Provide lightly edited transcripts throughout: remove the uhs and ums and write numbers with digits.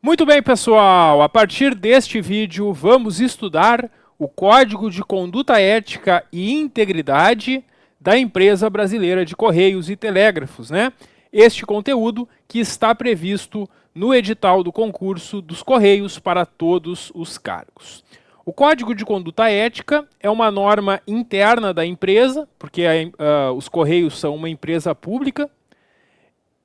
Muito bem, pessoal, a partir deste vídeo vamos estudar o Código de Conduta Ética e Integridade da Empresa Brasileira de Correios e Telégrafos, né? Este conteúdo que está previsto no edital do concurso dos Correios para todos os cargos. O Código de Conduta Ética é uma norma interna da empresa, porque os Correios são uma empresa pública,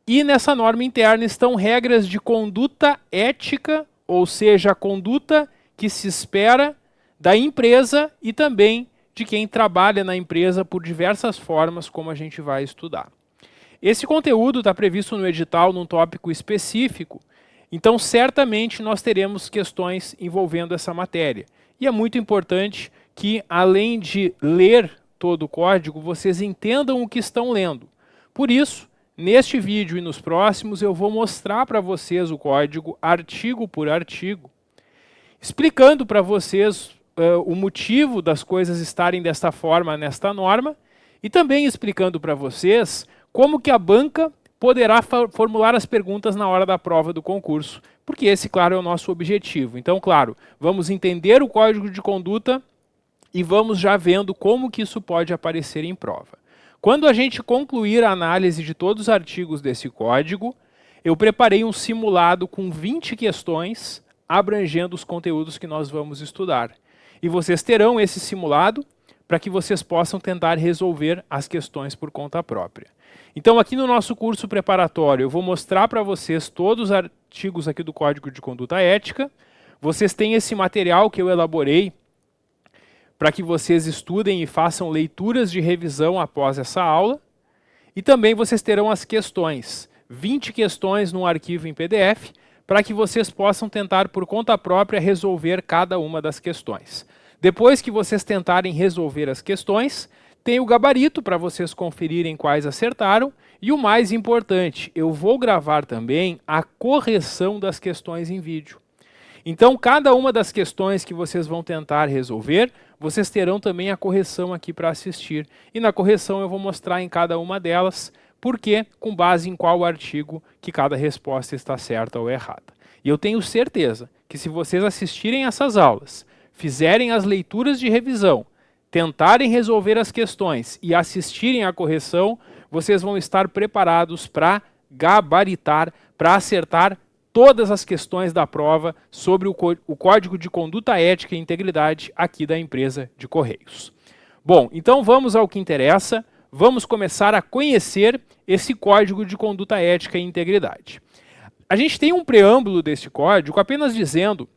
e nessa norma interna estão regras de conduta ética, ou seja, a conduta que se espera da empresa e também de quem trabalha na empresa por diversas formas, como a gente vai estudar. Esse conteúdo está previsto no edital num tópico específico, então certamente nós teremos questões envolvendo essa matéria. E é muito importante que, além de ler todo o código, vocês entendam o que estão lendo. Por isso, neste vídeo e nos próximos, eu vou mostrar para vocês o código artigo por artigo, explicando para vocês o motivo das coisas estarem desta forma nesta norma e também explicando para vocês como que a banca poderá formular as perguntas na hora da prova do concurso, porque esse, claro, é o nosso objetivo. Então, claro, vamos entender o código de conduta e vamos já vendo como que isso pode aparecer em prova. Quando a gente concluir a análise de todos os artigos desse código, eu preparei um simulado com 20 questões abrangendo os conteúdos que nós vamos estudar. E vocês terão esse simulado para que vocês possam tentar resolver as questões por conta própria. Então, aqui no nosso curso preparatório, eu vou mostrar para vocês todos os artigos aqui do Código de Conduta Ética. Vocês têm esse material que eu elaborei para que vocês estudem e façam leituras de revisão após essa aula. E também vocês terão as questões, 20 questões num arquivo em PDF, para que vocês possam tentar por conta própria resolver cada uma das questões. Depois que vocês tentarem resolver as questões, tem o gabarito para vocês conferirem quais acertaram. E o mais importante, eu vou gravar também a correção das questões em vídeo. Então, cada uma das questões que vocês vão tentar resolver, vocês terão também a correção aqui para assistir. E na correção eu vou mostrar em cada uma delas porque, com base em qual artigo que cada resposta está certa ou errada. E eu tenho certeza que se vocês assistirem essas aulas, fizerem as leituras de revisão, tentarem resolver as questões e assistirem à correção, vocês vão estar preparados para gabaritar, para acertar todas as questões da prova sobre o Código de Conduta Ética e Integridade aqui da empresa de Correios. Bom, então vamos ao que interessa, vamos começar a conhecer esse Código de Conduta Ética e Integridade. A gente tem um preâmbulo deste código apenas dizendo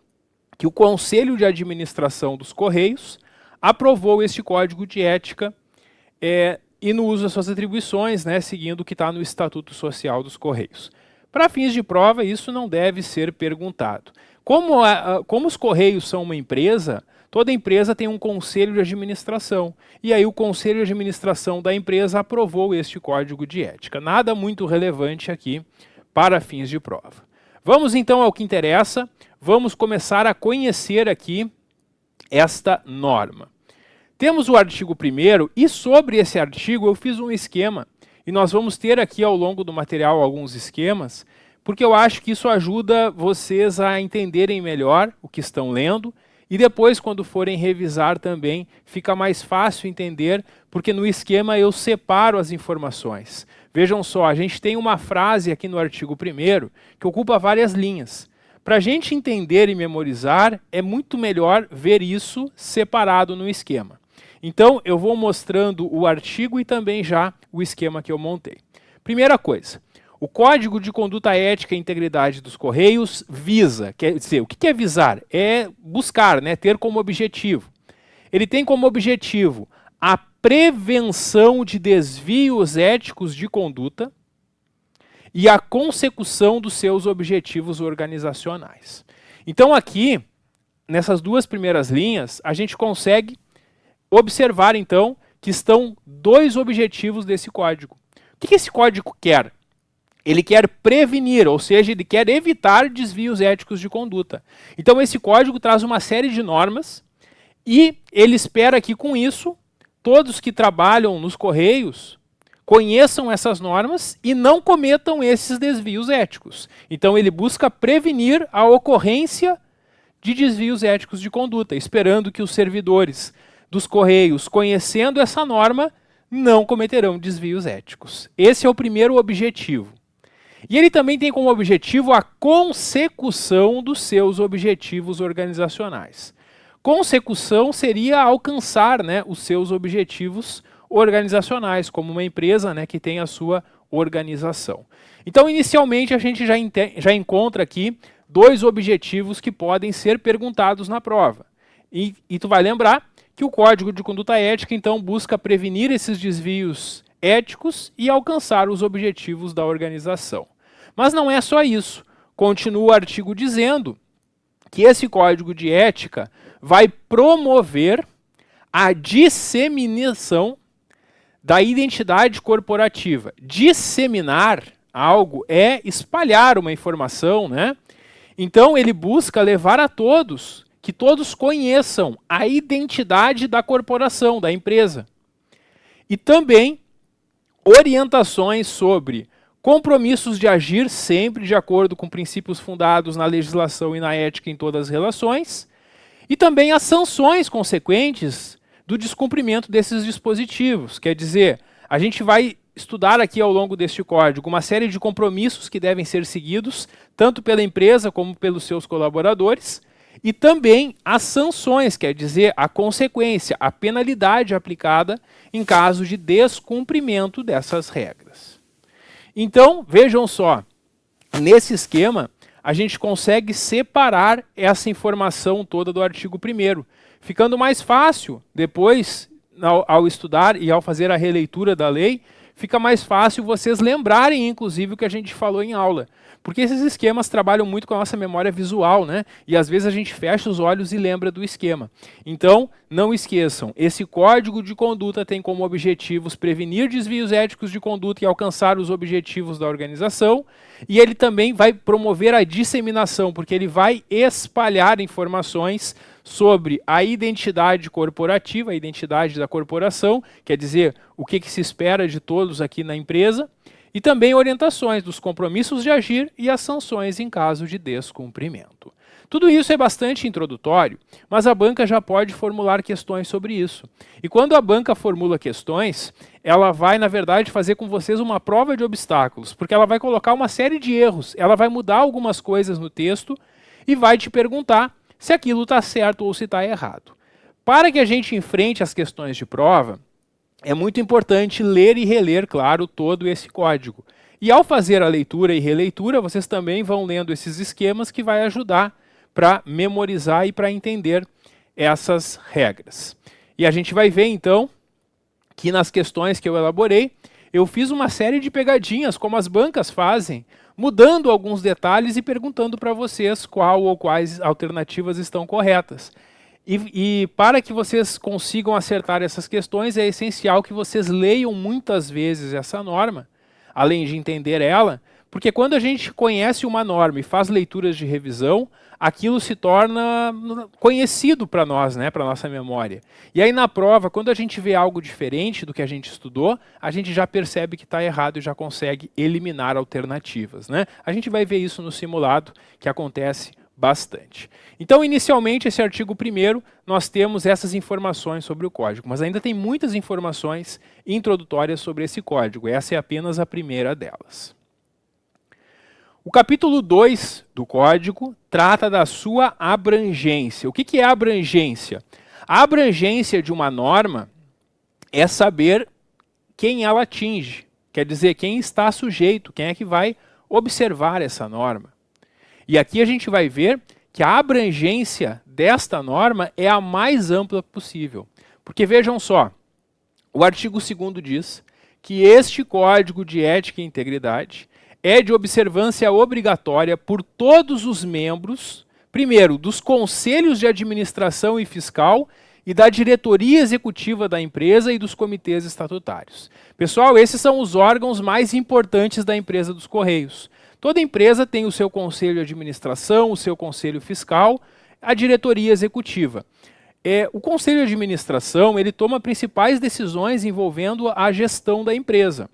que o Conselho de Administração dos Correios aprovou este Código de Ética e no uso das suas atribuições, né, seguindo o que está no Estatuto Social dos Correios. Para fins de prova, isso não deve ser perguntado. Como os Correios são uma empresa, toda empresa tem um conselho de administração. E aí o conselho de administração da empresa aprovou este código de ética. Nada muito relevante aqui para fins de prova. Vamos então ao que interessa. Vamos começar a conhecer aqui esta norma. Temos o artigo 1º e sobre esse artigo eu fiz um esquema. E nós vamos ter aqui ao longo do material alguns esquemas, porque eu acho que isso ajuda vocês a entenderem melhor o que estão lendo e depois, quando forem revisar também, fica mais fácil entender, porque no esquema eu separo as informações. Vejam só, a gente tem uma frase aqui no artigo 1º que ocupa várias linhas. Para a gente entender e memorizar, é muito melhor ver isso separado no esquema. Então, eu vou mostrando o artigo e também já o esquema que eu montei. Primeira coisa, o Código de Conduta Ética e Integridade dos Correios visa, quer dizer, o que é visar? É buscar, né, ter como objetivo. Ele tem como objetivo a prevenção de desvios éticos de conduta e a consecução dos seus objetivos organizacionais. Então aqui, nessas duas primeiras linhas, a gente consegue observar, então, que estão dois objetivos desse código. O que esse código quer? Ele quer prevenir, ou seja, ele quer evitar desvios éticos de conduta. Então, esse código traz uma série de normas e ele espera que, com isso, todos que trabalham nos Correios conheçam essas normas e não cometam esses desvios éticos. Então ele busca prevenir a ocorrência de desvios éticos de conduta, esperando que os servidores dos Correios, conhecendo essa norma, não cometerão desvios éticos. Esse é o primeiro objetivo. E ele também tem como objetivo a consecução dos seus objetivos organizacionais. Consecução seria alcançar, né, os seus objetivos organizacionais, como uma empresa, né, que tem a sua organização. Então, inicialmente, a gente já encontra aqui dois objetivos que podem ser perguntados na prova. E tu vai lembrar que o Código de Conduta Ética, então, busca prevenir esses desvios éticos e alcançar os objetivos da organização. Mas não é só isso. Continua o artigo dizendo que esse Código de Ética vai promover a disseminação da identidade corporativa. Disseminar algo é espalhar uma informação, né? Então ele busca levar a todos, que todos conheçam a identidade da corporação, da empresa. E também orientações sobre compromissos de agir sempre de acordo com princípios fundados na legislação e na ética em todas as relações, e também as sanções consequentes do descumprimento desses dispositivos. Quer dizer, a gente vai estudar aqui ao longo deste código uma série de compromissos que devem ser seguidos, tanto pela empresa como pelos seus colaboradores, e também as sanções, quer dizer, a consequência, a penalidade aplicada em caso de descumprimento dessas regras. Então, vejam só, nesse esquema, a gente consegue separar essa informação toda do artigo 1º, ficando mais fácil depois, ao estudar e ao fazer a releitura da lei, fica mais fácil vocês lembrarem, inclusive, o que a gente falou em aula. Porque esses esquemas trabalham muito com a nossa memória visual, né? E às vezes a gente fecha os olhos e lembra do esquema. Então, não esqueçam, esse Código de Conduta tem como objetivos prevenir desvios éticos de conduta e alcançar os objetivos da organização. E ele também vai promover a disseminação, porque ele vai espalhar informações sobre a identidade corporativa, a identidade da corporação, quer dizer, o que se espera de todos aqui na empresa, e também orientações dos compromissos de agir e as sanções em caso de descumprimento. Tudo isso é bastante introdutório, mas a banca já pode formular questões sobre isso. E quando a banca formula questões, ela vai, na verdade, fazer com vocês uma prova de obstáculos, porque ela vai colocar uma série de erros, ela vai mudar algumas coisas no texto e vai te perguntar se aquilo está certo ou se está errado. Para que a gente enfrente as questões de prova, é muito importante ler e reler, claro, todo esse código. E ao fazer a leitura e releitura, vocês também vão lendo esses esquemas que vai ajudar para memorizar e para entender essas regras. E a gente vai ver, então, que nas questões que eu elaborei, eu fiz uma série de pegadinhas, como as bancas fazem, mudando alguns detalhes e perguntando para vocês qual ou quais alternativas estão corretas. E para que vocês consigam acertar essas questões, é essencial que vocês leiam muitas vezes essa norma, além de entender ela, porque quando a gente conhece uma norma e faz leituras de revisão, aquilo se torna conhecido para nós, né, para a nossa memória. E aí na prova, quando a gente vê algo diferente do que a gente estudou, a gente já percebe que está errado e já consegue eliminar alternativas, né? A gente vai ver isso no simulado, que acontece bastante. Então, inicialmente, esse artigo 1º, nós temos essas informações sobre o código, mas ainda tem muitas informações introdutórias sobre esse código. Essa é apenas a primeira delas. O capítulo 2 do código trata da sua abrangência. O que é abrangência? A abrangência de uma norma é saber quem ela atinge, quer dizer, quem está sujeito, quem é que vai observar essa norma. E aqui a gente vai ver que a abrangência desta norma é a mais ampla possível. Porque vejam só, o artigo 2º diz que este Código de Ética e Integridade é de observância obrigatória por todos os membros, primeiro, dos conselhos de administração e fiscal e da diretoria executiva da empresa e dos comitês estatutários. Pessoal, esses são os órgãos mais importantes da empresa dos Correios. Toda empresa tem o seu conselho de administração, o seu conselho fiscal, a diretoria executiva. o Conselho de Administração ele toma principais decisões envolvendo a gestão da empresa,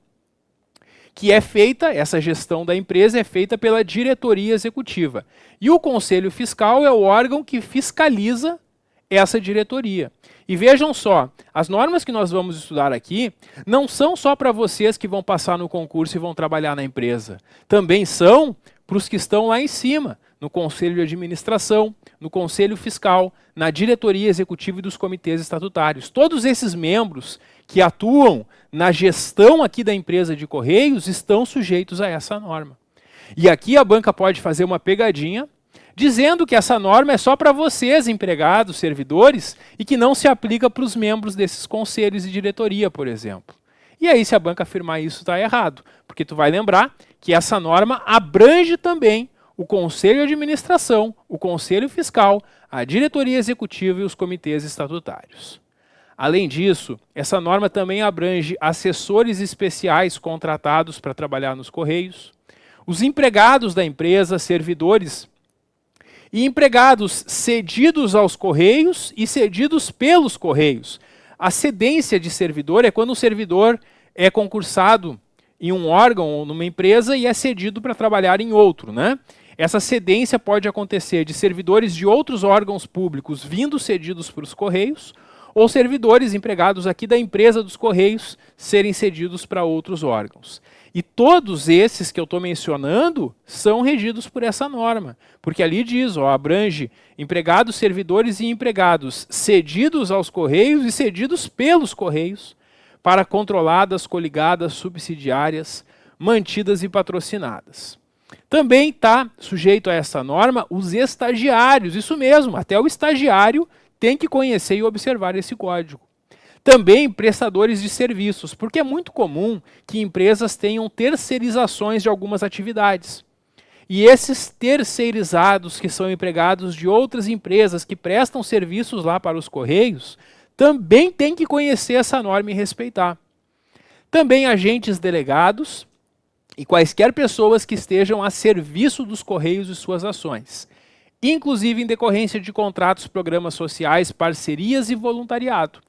que é feita, essa gestão da empresa é feita pela diretoria executiva. E o Conselho Fiscal é o órgão que fiscaliza essa diretoria. E vejam só, as normas que nós vamos estudar aqui não são só para vocês que vão passar no concurso e vão trabalhar na empresa. Também são para os que estão lá em cima, no Conselho de Administração, no Conselho Fiscal, na diretoria executiva e dos comitês estatutários. Todos esses membros que atuam na gestão aqui da empresa de Correios estão sujeitos a essa norma. E aqui a banca pode fazer uma pegadinha, dizendo que essa norma é só para vocês, empregados, servidores, e que não se aplica para os membros desses conselhos e diretoria, por exemplo. E aí, se a banca afirmar isso, está errado, porque tu vai lembrar que essa norma abrange também o Conselho de Administração, o Conselho Fiscal, a diretoria executiva e os comitês estatutários. Além disso, essa norma também abrange assessores especiais contratados para trabalhar nos Correios, os empregados da empresa, servidores e empregados cedidos aos Correios e cedidos pelos Correios. A cedência de servidor é quando o servidor é concursado em um órgão ou numa empresa e é cedido para trabalhar em outro, né? Essa cedência pode acontecer de servidores de outros órgãos públicos vindo cedidos para os Correios ou servidores empregados aqui da empresa dos Correios serem cedidos para outros órgãos. E todos esses que eu estou mencionando são regidos por essa norma, porque ali diz, abrange empregados, servidores e empregados cedidos aos Correios e cedidos pelos Correios para controladas, coligadas, subsidiárias, mantidas e patrocinadas. Também está sujeito a essa norma os estagiários, isso mesmo, até o estagiário tem que conhecer e observar esse código. Também prestadores de serviços, porque é muito comum que empresas tenham terceirizações de algumas atividades. E esses terceirizados, que são empregados de outras empresas que prestam serviços lá para os Correios, também têm que conhecer essa norma e respeitar. Também agentes delegados e quaisquer pessoas que estejam a serviço dos Correios e suas ações, inclusive em decorrência de contratos, programas sociais, parcerias e voluntariado.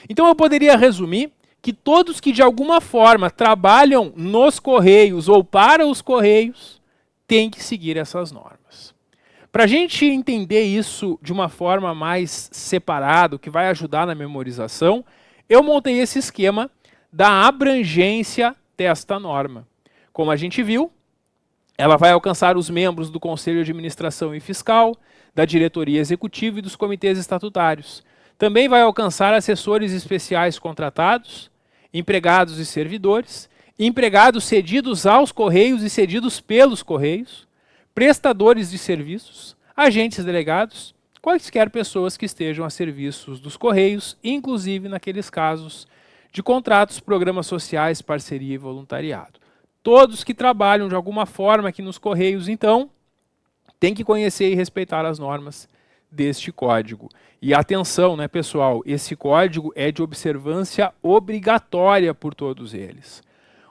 Então eu poderia resumir que todos que de alguma forma trabalham nos Correios ou para os Correios têm que seguir essas normas. Para a gente entender isso de uma forma mais separada, que vai ajudar na memorização, eu montei esse esquema da abrangência desta norma. Como a gente viu, ela vai alcançar os membros do Conselho de Administração e Fiscal, da diretoria executiva e dos comitês estatutários. Também vai alcançar assessores especiais contratados, empregados e servidores, empregados cedidos aos Correios e cedidos pelos Correios, prestadores de serviços, agentes delegados, quaisquer pessoas que estejam a serviços dos Correios, inclusive naqueles casos de contratos, programas sociais, parceria e voluntariado. Todos que trabalham de alguma forma aqui nos Correios, então, têm que conhecer e respeitar as normas deste código. E atenção, né, pessoal, esse código é de observância obrigatória por todos eles.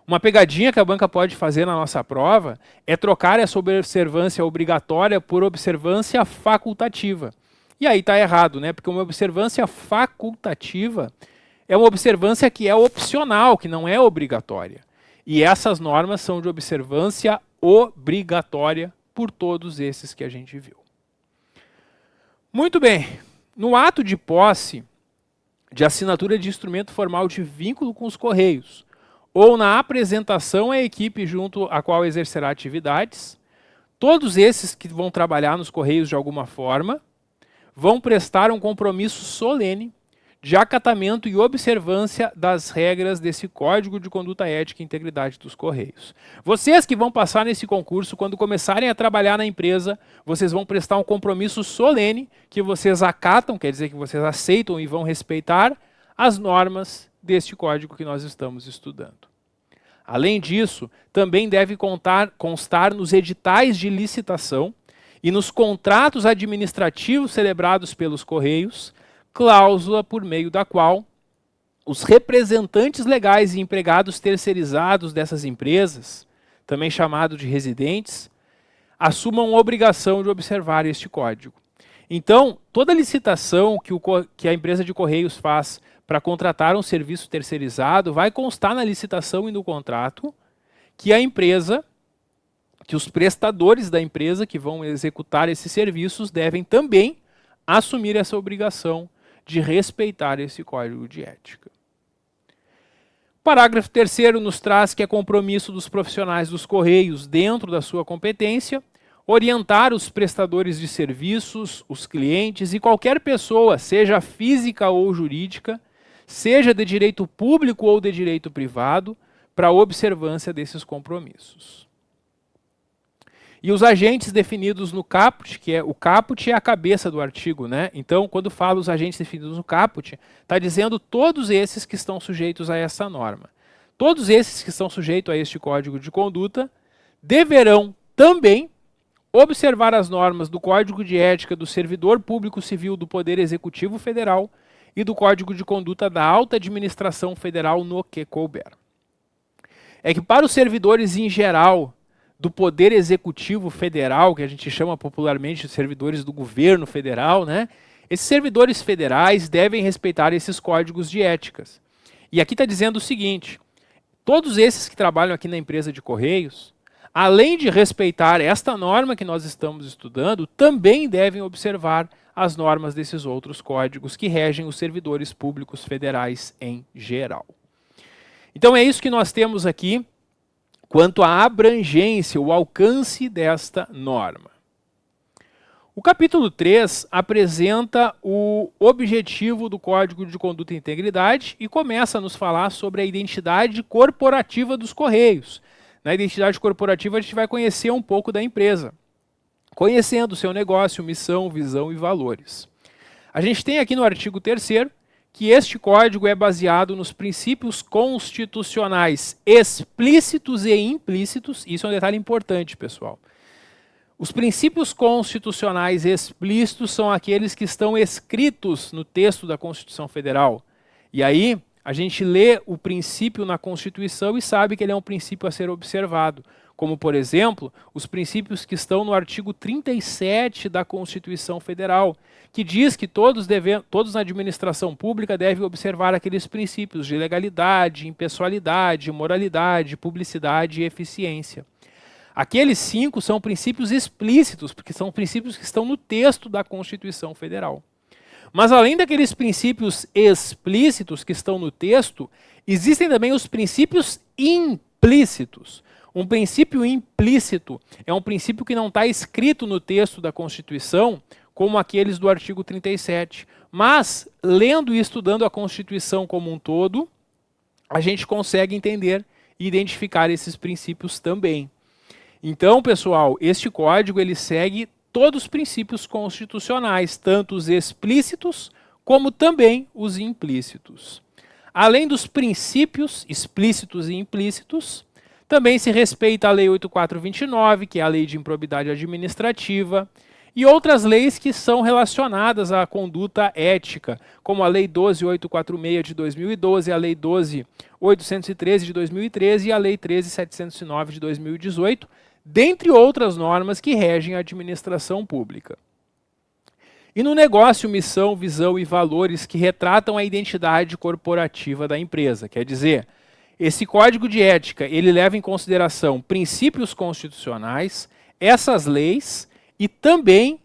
Uma pegadinha que a banca pode fazer na nossa prova é trocar essa observância obrigatória por observância facultativa. E aí está errado, né? Porque uma observância facultativa é uma observância que é opcional, que não é obrigatória. E essas normas são de observância obrigatória por todos esses que a gente viu. Muito bem. No ato de posse de assinatura de instrumento formal de vínculo com os Correios, ou na apresentação à equipe junto à qual exercerá atividades, todos esses que vão trabalhar nos Correios de alguma forma, vão prestar um compromisso solene de acatamento e observância das regras desse Código de Conduta Ética e Integridade dos Correios. Vocês que vão passar nesse concurso, quando começarem a trabalhar na empresa, vocês vão prestar um compromisso solene que vocês acatam, quer dizer que vocês aceitam e vão respeitar as normas deste código que nós estamos estudando. Além disso, também deve constar nos editais de licitação e nos contratos administrativos celebrados pelos Correios, cláusula por meio da qual os representantes legais e empregados terceirizados dessas empresas, também chamado de residentes, assumam a obrigação de observar este código. Então, toda licitação que a empresa de Correios faz para contratar um serviço terceirizado vai constar na licitação e no contrato que a empresa, que os prestadores da empresa que vão executar esses serviços devem também assumir essa obrigação de respeitar esse código de ética. O parágrafo 3º nos traz que é compromisso dos profissionais dos Correios, dentro da sua competência, orientar os prestadores de serviços, os clientes e qualquer pessoa, seja física ou jurídica, seja de direito público ou de direito privado, para a observância desses compromissos. E os agentes definidos no caput, que o caput é a cabeça do artigo, né? Então, quando fala os agentes definidos no caput, está dizendo todos esses que estão sujeitos a essa norma. Todos esses que estão sujeitos a este código de conduta deverão também observar as normas do Código de Ética do Servidor Público Civil do Poder Executivo Federal e do Código de Conduta da Alta Administração Federal no que couber. É que para os servidores em geral do Poder Executivo Federal, que a gente chama popularmente de servidores do governo federal, né? Esses servidores federais devem respeitar esses códigos de éticas. E aqui está dizendo o seguinte, todos esses que trabalham aqui na empresa de Correios, além de respeitar esta norma que nós estamos estudando, também devem observar as normas desses outros códigos que regem os servidores públicos federais em geral. Então é isso que nós temos aqui quanto à abrangência, o alcance desta norma. O capítulo 3 apresenta o objetivo do Código de Conduta e Integridade e começa a nos falar sobre a identidade corporativa dos Correios. Na identidade corporativa a gente vai conhecer um pouco da empresa, conhecendo o seu negócio, missão, visão e valores. A gente tem aqui no artigo 3º que este código é baseado nos princípios constitucionais explícitos e implícitos. Isso é um detalhe importante, pessoal. Os princípios constitucionais explícitos são aqueles que estão escritos no texto da Constituição Federal. E aí a gente lê o princípio na Constituição e sabe que ele é um princípio a ser observado. Como, por exemplo, os princípios que estão no artigo 37 da Constituição Federal, que diz que todos na administração pública devem observar aqueles princípios de legalidade, impessoalidade, moralidade, publicidade e eficiência. Aqueles 5 são princípios explícitos, porque são princípios que estão no texto da Constituição Federal. Mas além daqueles princípios explícitos que estão no texto, existem também os princípios implícitos. Um princípio implícito é um princípio que não está escrito no texto da Constituição, como aqueles do artigo 37. Mas, lendo e estudando a Constituição como um todo, a gente consegue entender e identificar esses princípios também. Então, pessoal, este código ele segue todos os princípios constitucionais, tanto os explícitos como também os implícitos. Além dos princípios explícitos e implícitos, também se respeita a Lei 8.429, que é a Lei de Improbidade Administrativa, e outras leis que são relacionadas à conduta ética, como a Lei 12.846 de 2012, a Lei 12.813 de 2013 e a Lei 13.709 de 2018, dentre outras normas que regem a administração pública. E no negócio, missão, visão e valores que retratam a identidade corporativa da empresa, quer dizer, esse código de ética, ele leva em consideração princípios constitucionais, essas leis e também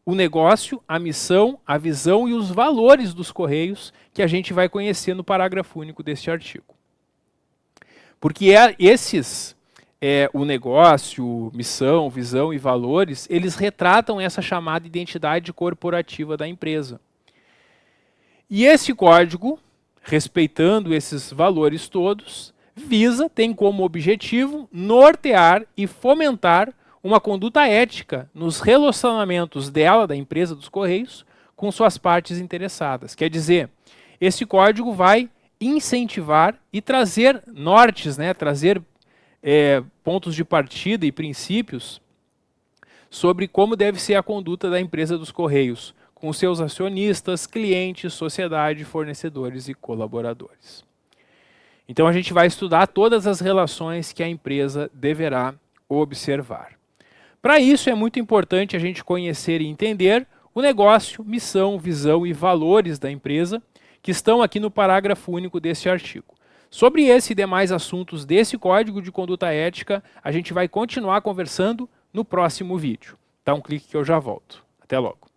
o negócio, a missão, a visão e os valores dos Correios que a gente vai conhecer no parágrafo único deste artigo. Porque o negócio, missão, visão e valores, eles retratam essa chamada identidade corporativa da empresa. E esse código, respeitando esses valores todos, tem como objetivo nortear e fomentar uma conduta ética nos relacionamentos dela, da empresa dos Correios, com suas partes interessadas. Quer dizer, esse código vai incentivar e trazer nortes, né, trazer pontos de partida e princípios sobre como deve ser a conduta da empresa dos Correios, com seus acionistas, clientes, sociedade, fornecedores e colaboradores. Então a gente vai estudar todas as relações que a empresa deverá observar. Para isso é muito importante a gente conhecer e entender o negócio, missão, visão e valores da empresa, que estão aqui no parágrafo único deste artigo. Sobre esse e demais assuntos desse Código de Conduta Ética, a gente vai continuar conversando no próximo vídeo. Dá um clique que eu já volto. Até logo.